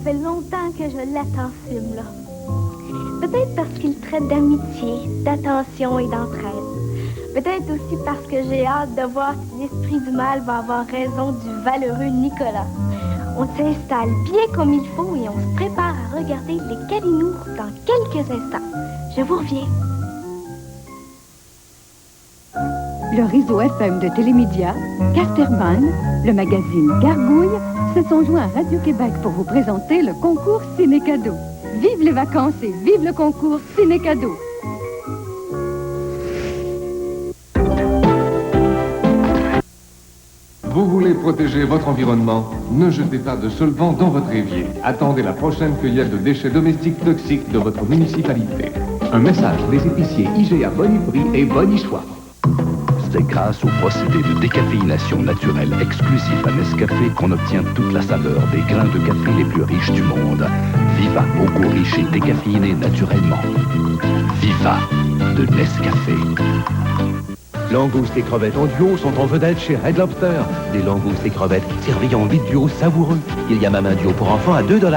fait longtemps que je l'attends, ce film-là. Peut-être parce qu'il traite d'amitié, d'attention et d'entraide. Peut-être aussi parce que j'ai hâte de voir si l'esprit du mal va avoir raison du valeureux Nicolas. On s'installe bien comme il faut et on se prépare à regarder les Calinours dans quelques instants. Je vous reviens. Le réseau FM de Télémédia, Casterman, le magazine Gargouille se sont joints à Radio-Québec pour vous présenter le concours Ciné-Cadeau. Vive les vacances et vive le concours Ciné-Cadeau. Vous voulez protéger votre environnement? Ne jetez pas de solvant dans votre évier. Attendez la prochaine cueillette de déchets domestiques toxiques de votre municipalité. Un message des épiciers IGA Boniprix et Bonichois. C'est grâce au procédé de décaféination naturelle exclusif à Nescafé qu'on obtient toute la saveur des grains de café les plus riches du monde. Viva, au goût riche et décaféiné naturellement. Viva de Nescafé. Langoustes et crevettes en duo sont en vedette chez Red Lobster. Des langoustes et crevettes servis en 8 duos savoureux. Il y a même un duo pour enfants à 2,95 $.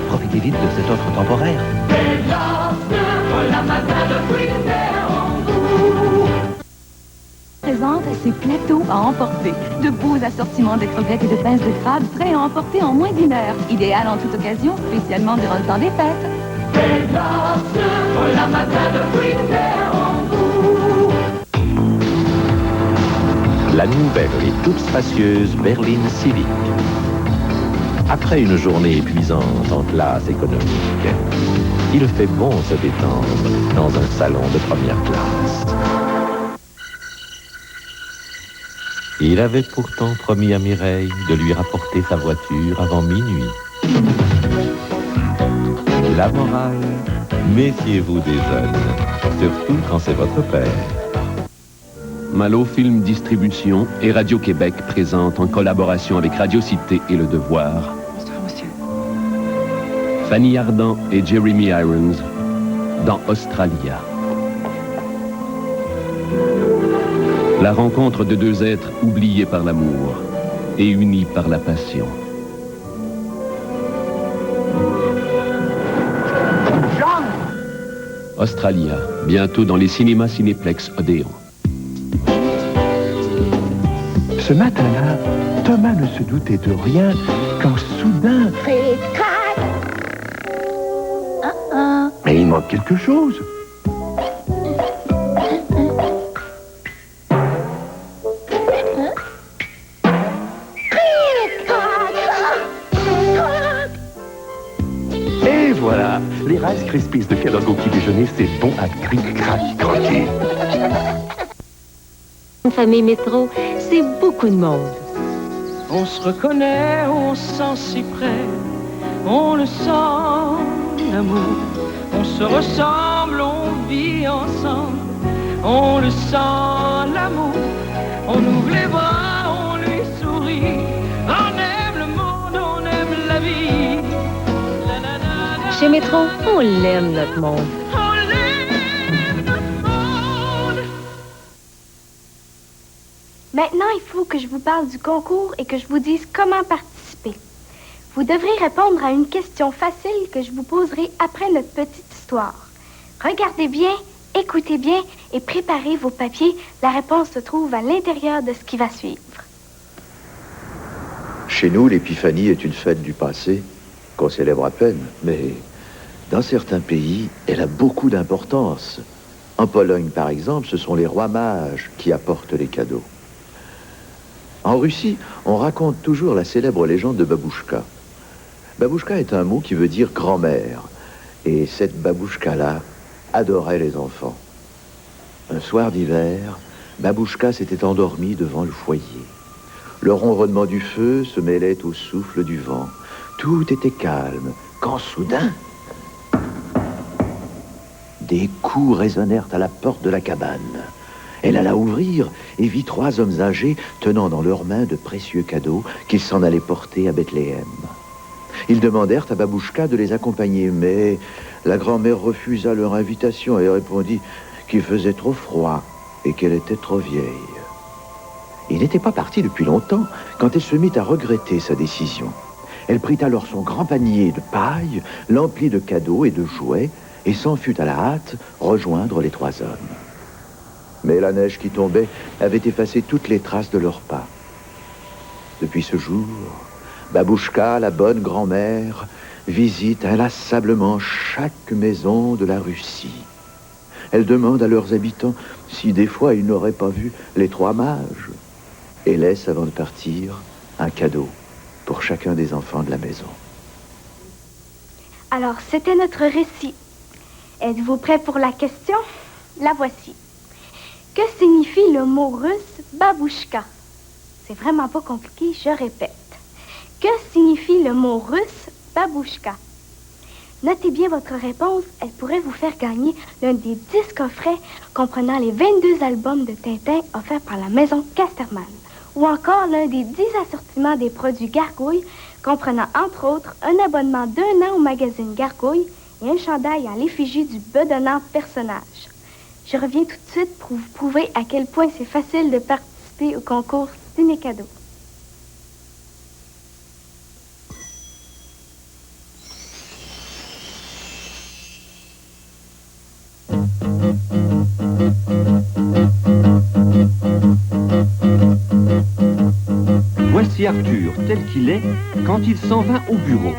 Profitez vite de cette offre temporaire. Présente ses plateaux à emporter. De beaux assortiments de crevettes et de pinces de crabe prêts à emporter en moins d'1 heure. Idéal en toute occasion, spécialement durant le temps des fêtes. La nouvelle et toute spacieuse berline Civic. Après une journée épuisante en classe économique, il fait bon se détendre dans un salon de première classe. Il avait pourtant promis à Mireille de lui rapporter sa voiture avant minuit. La morale, méfiez-vous des jeunes, surtout quand c'est votre père. Malo Film Distribution et Radio-Québec présentent en collaboration avec Radio Cité et Le Devoir Fanny Ardant et Jeremy Irons dans Australia. La rencontre de deux êtres oubliés par l'amour et unis par la passion. Australia, bientôt dans les cinémas Cinéplex Odéon. Ce matin-là, Thomas ne se doutait de rien quand soudain... Mais il manque quelque chose. Et voilà, les Rice Krispies de Kellogg au petit déjeuner, c'est bon à cric-crac-croquer. Une famille métro, c'est beaucoup de monde. On se reconnaît, on se sent si près, on le sent, l'amour. On se ressemble, on vit ensemble, on le sent, l'amour. On ouvre les bras, on lui sourit, on aime le monde, on aime la vie. Chez Métro, on l'aime notre monde. Maintenant, il faut que je vous parle du concours et que je vous dise comment participer. Vous devrez répondre à une question facile que je vous poserai après notre petite histoire. Regardez bien, écoutez bien et préparez vos papiers. La réponse se trouve à l'intérieur de ce qui va suivre. Chez nous, l'épiphanie est une fête du passé qu'on célèbre à peine, mais dans certains pays, elle a beaucoup d'importance. En Pologne, par exemple, ce sont les rois mages qui apportent les cadeaux. En Russie, on raconte toujours la célèbre légende de Babouchka. Babouchka est un mot qui veut dire grand-mère. Et cette Babouchka-là adorait les enfants. Un soir d'hiver, Babouchka s'était endormie devant le foyer. Le ronronnement du feu se mêlait au souffle du vent. Tout était calme, quand soudain, des coups résonnèrent à la porte de la cabane. Elle alla ouvrir et vit 3 hommes âgés tenant dans leurs mains de précieux cadeaux qu'ils s'en allaient porter à Bethléem. Ils demandèrent à Babouchka de les accompagner, mais la grand-mère refusa leur invitation et répondit qu'il faisait trop froid et qu'elle était trop vieille. Il n'était pas parti depuis longtemps quand elle se mit à regretter sa décision. Elle prit alors son grand panier de paille, l'emplit de cadeaux et de jouets, et s'en fut à la hâte rejoindre les 3 hommes. Mais la neige qui tombait avait effacé toutes les traces de leurs pas. Depuis ce jour, Babouchka, la bonne grand-mère, visite inlassablement chaque maison de la Russie. Elle demande à leurs habitants si des fois ils n'auraient pas vu les 3 mages, et laisse avant de partir un cadeau pour chacun des enfants de la maison. Alors, c'était notre récit. Êtes-vous prêts pour la question? La voici. Que signifie le mot russe babouchka? C'est vraiment pas compliqué, je répète. Que signifie le mot russe babouchka? Notez bien votre réponse, elle pourrait vous faire gagner l'un des 10 coffrets comprenant les 22 albums de Tintin offerts par la maison Casterman. Ou encore l'un des 10 assortiments des produits Gargouille comprenant entre autres un abonnement d'1 an au magazine Gargouille et un chandail à l'effigie du bedonnant personnage. Je reviens tout de suite pour vous prouver à quel point c'est facile de participer au concours Ciné-Cadeau. Voici Arthur tel qu'il est quand il s'en va au bureau.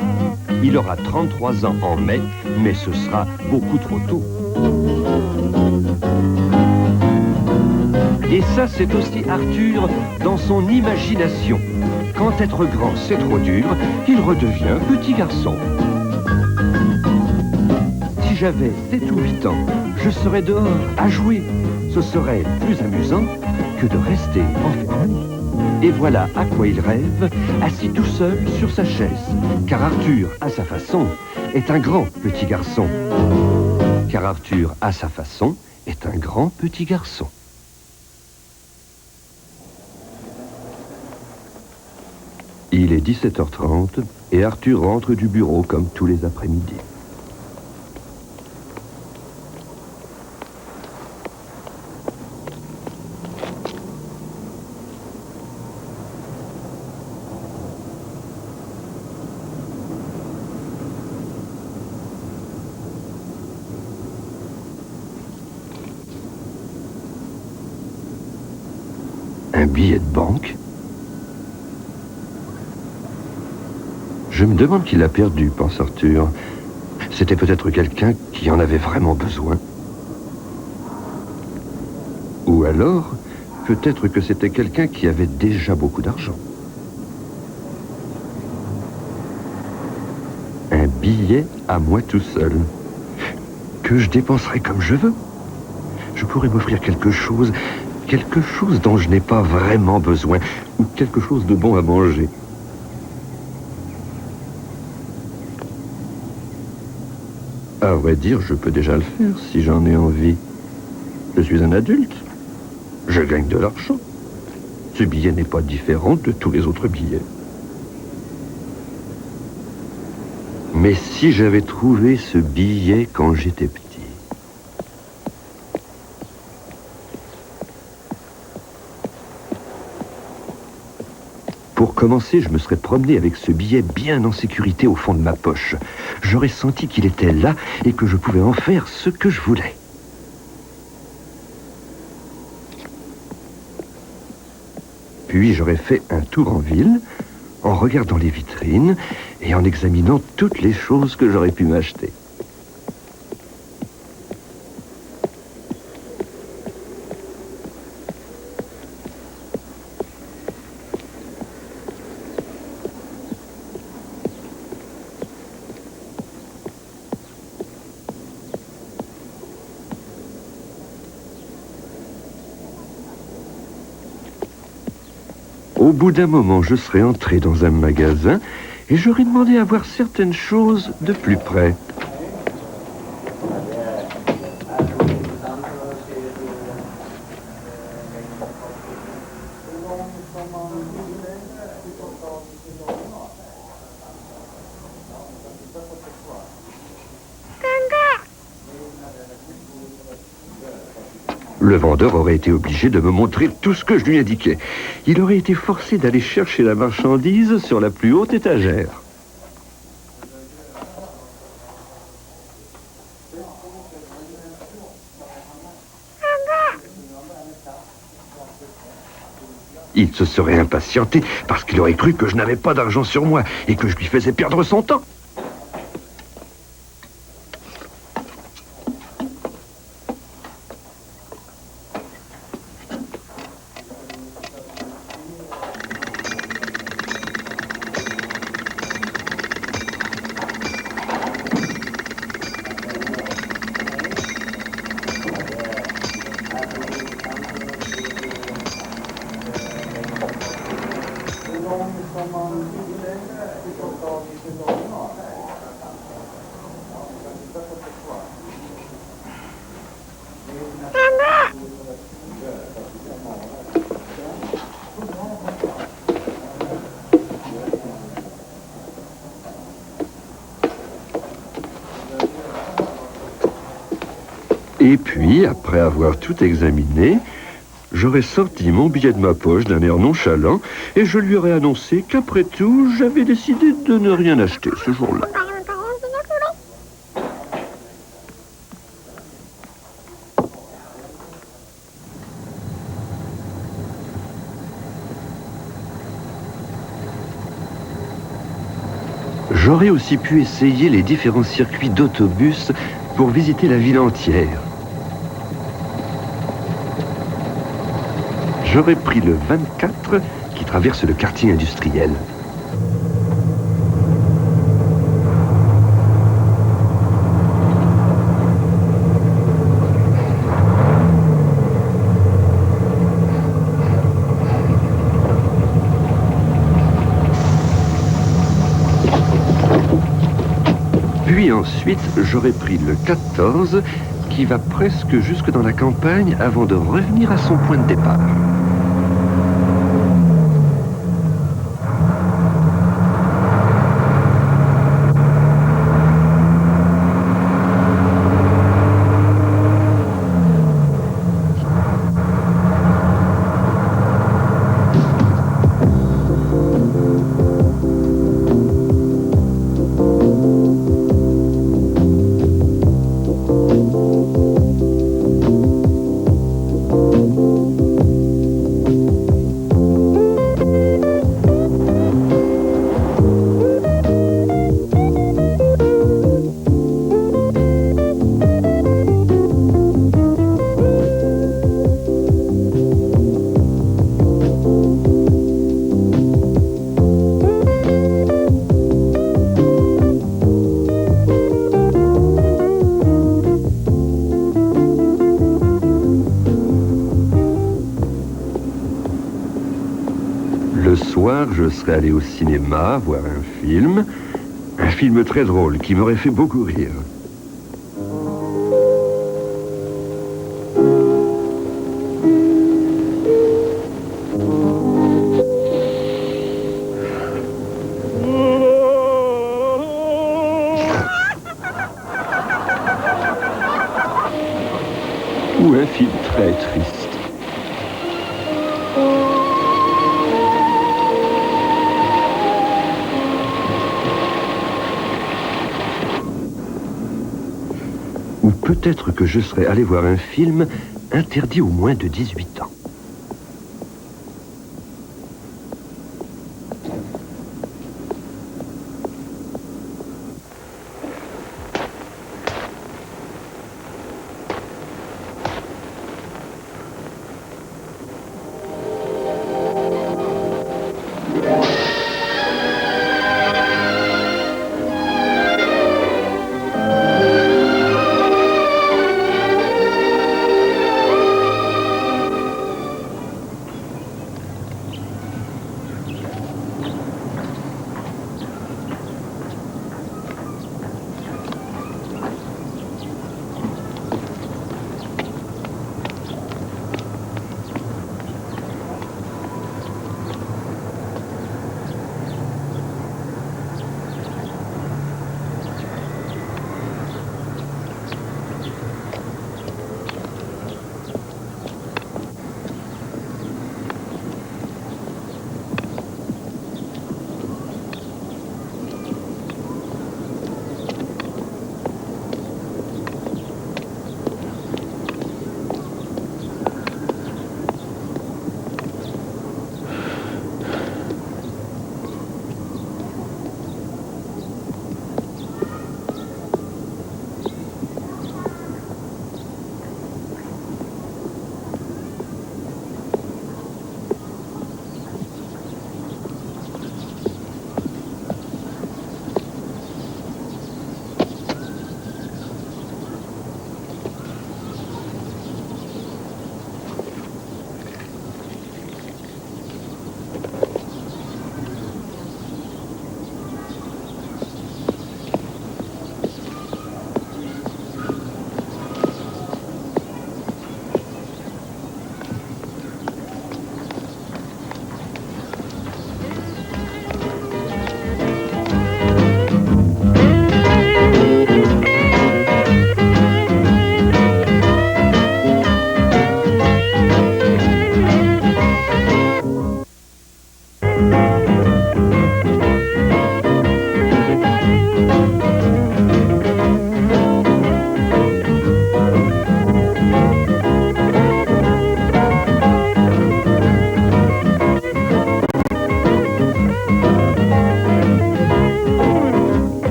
Il aura 33 ans en mai, mais ce sera beaucoup trop tôt. Et ça, c'est aussi Arthur dans son imagination. Quand être grand, c'est trop dur, il redevient petit garçon. Si j'avais 7 ou 8 ans, je serais dehors à jouer. Ce serait plus amusant que de rester enfermé. Et voilà à quoi il rêve, assis tout seul sur sa chaise. Car Arthur, à sa façon, est un grand petit garçon. Car Arthur, à sa façon, est un grand petit garçon. Il est 17h30 et Arthur rentre du bureau comme tous les après-midi. Un billet de banque? Je me demande qui l'a perdu, pense Arthur. C'était peut-être quelqu'un qui en avait vraiment besoin. Ou alors, peut-être que c'était quelqu'un qui avait déjà beaucoup d'argent. Un billet à moi tout seul, que je dépenserai comme je veux. Je pourrais m'offrir quelque chose dont je n'ai pas vraiment besoin, ou quelque chose de bon à manger. À vrai dire, je peux déjà le faire si j'en ai envie. Je suis un adulte. Je gagne de l'argent. Ce billet n'est pas différent de tous les autres billets. Mais si j'avais trouvé ce billet quand j'étais petit. Pour commencer, je me serais promené avec ce billet bien en sécurité au fond de ma poche. J'aurais senti qu'il était là et que je pouvais en faire ce que je voulais. Puis j'aurais fait un tour en ville, en regardant les vitrines et en examinant toutes les choses que j'aurais pu m'acheter. Au bout d'un moment, je serais entré dans un magasin et j'aurais demandé à voir certaines choses de plus près. Le vendeur aurait été obligé de me montrer tout ce que je lui indiquais. Il aurait été forcé d'aller chercher la marchandise sur la plus haute étagère. Il se serait impatienté parce qu'il aurait cru que je n'avais pas d'argent sur moi et que je lui faisais perdre son temps. Et puis, après avoir tout examiné, j'aurais sorti mon billet de ma poche d'un air nonchalant et je lui aurais annoncé qu'après tout, j'avais décidé de ne rien acheter ce jour-là. J'aurais aussi pu essayer les différents circuits d'autobus pour visiter la ville entière. J'aurais pris le 24 qui traverse le quartier industriel. Puis ensuite, j'aurais pris le 14 qui va presque jusque dans la campagne avant de revenir à son point de départ. Le soir, je serais allé au cinéma voir un film très drôle qui m'aurait fait beaucoup rire. Ou un film très triste. Ou peut-être que je serais allé voir un film interdit aux moins de 18 ans.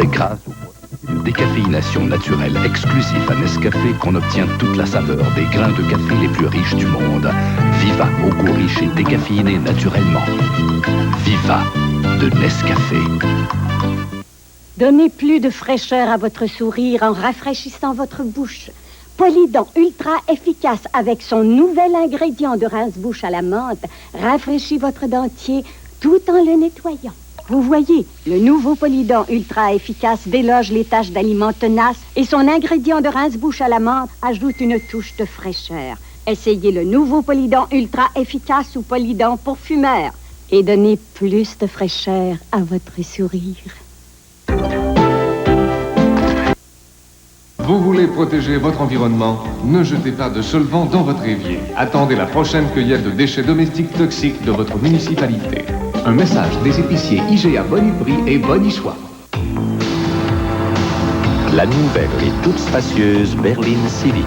C'est grâce au procédé de décaféination naturelle exclusif à Nescafé qu'on obtient toute la saveur des grains de café les plus riches du monde. Viva au goût riche et décaféiné naturellement. Viva de Nescafé. Donnez plus de fraîcheur à votre sourire en rafraîchissant votre bouche. Polydent ultra efficace avec son nouvel ingrédient de rince-bouche à la menthe rafraîchit votre dentier tout en le nettoyant. Vous voyez, le nouveau Polydent ultra efficace déloge les taches d'aliments tenaces et son ingrédient de rince-bouche à la menthe ajoute une touche de fraîcheur. Essayez le nouveau Polydent ultra efficace ou Polydent pour fumeurs et donnez plus de fraîcheur à votre sourire. Vous voulez protéger votre environnement? Ne jetez pas de solvant dans votre évier. Attendez la prochaine cueillette de déchets domestiques toxiques de votre municipalité. Un message des épiciers IGA Boni-Prix et Boni-Choix. La nouvelle et toute spacieuse berline Civic.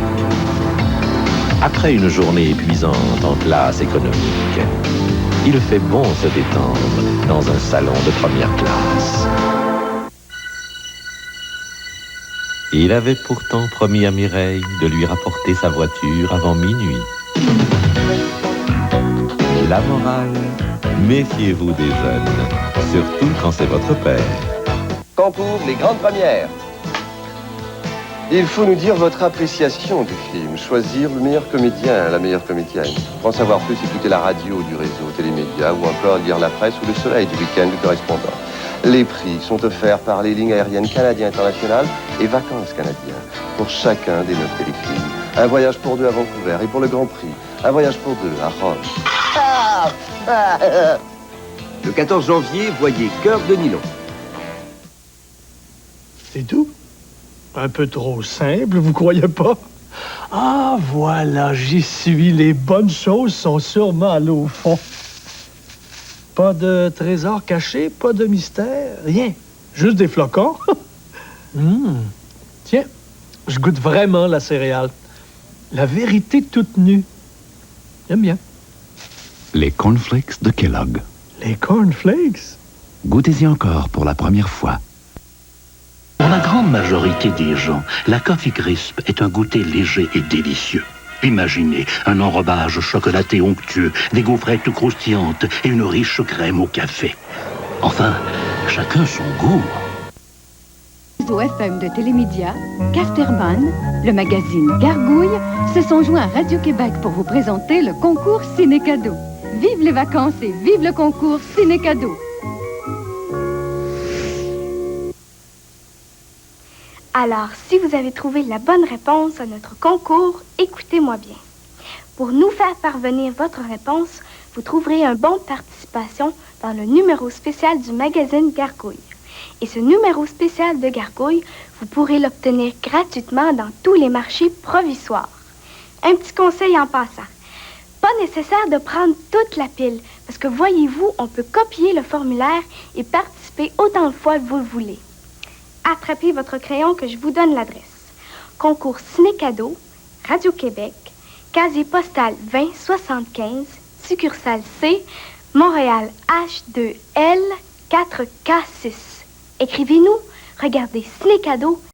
Après une journée épuisante en classe économique, il fait bon se détendre dans un salon de première classe. Il avait pourtant promis à Mireille de lui rapporter sa voiture avant minuit. La morale, méfiez-vous des jeunes, surtout quand c'est votre père. Concours, les grandes premières. Il faut nous dire votre appréciation du film, choisir le meilleur comédien, la meilleure comédienne. Pour en savoir plus, écouter la radio du réseau télémédia ou encore lire la presse ou le soleil du week-end du correspondant. Les prix sont offerts par les lignes aériennes Canadien International et Vacances Canadien pour chacun des 9 téléfilms. Un voyage pour deux à Vancouver et pour le Grand Prix, un voyage pour deux à Rome. Le 14 janvier, voyez Cœur de Nylon. C'est tout? Un peu trop simple, vous croyez pas? Ah, voilà, j'y suis. Les bonnes choses sont sûrement allées au fond. Pas de trésor caché, pas de mystère, rien. Juste des flocons. Tiens, je goûte vraiment la céréale. La vérité toute nue. J'aime bien. Les cornflakes de Kellogg. Les cornflakes? Goûtez-y encore pour la première fois. Pour la grande majorité des gens, la Coffee Crisp est un goûter léger et délicieux. Imaginez un enrobage chocolaté onctueux, des gaufrettes croustillantes et une riche crème au café. Enfin, chacun son goût. Au FM de Télémédia, Casterman, le magazine Gargouille, se sont joints à Radio-Québec pour vous présenter le concours Ciné-Cadeau. Vive les vacances et vive le concours Ciné-Cadeau! Alors, si vous avez trouvé la bonne réponse à notre concours, écoutez-moi bien. Pour nous faire parvenir votre réponse, vous trouverez un bon de participation dans le numéro spécial du magazine Gargouille. Et ce numéro spécial de Gargouille, vous pourrez l'obtenir gratuitement dans tous les marchés provisoires. Un petit conseil en passant. Pas nécessaire de prendre toute la pile, parce que voyez-vous, on peut copier le formulaire et participer autant de fois que vous le voulez. Attrapez votre crayon que je vous donne l'adresse. Concours Ciné-Cadeau, Radio-Québec, casier postal 2075, succursale C, Montréal H2L 4K6. Écrivez-nous, regardez Ciné-Cadeau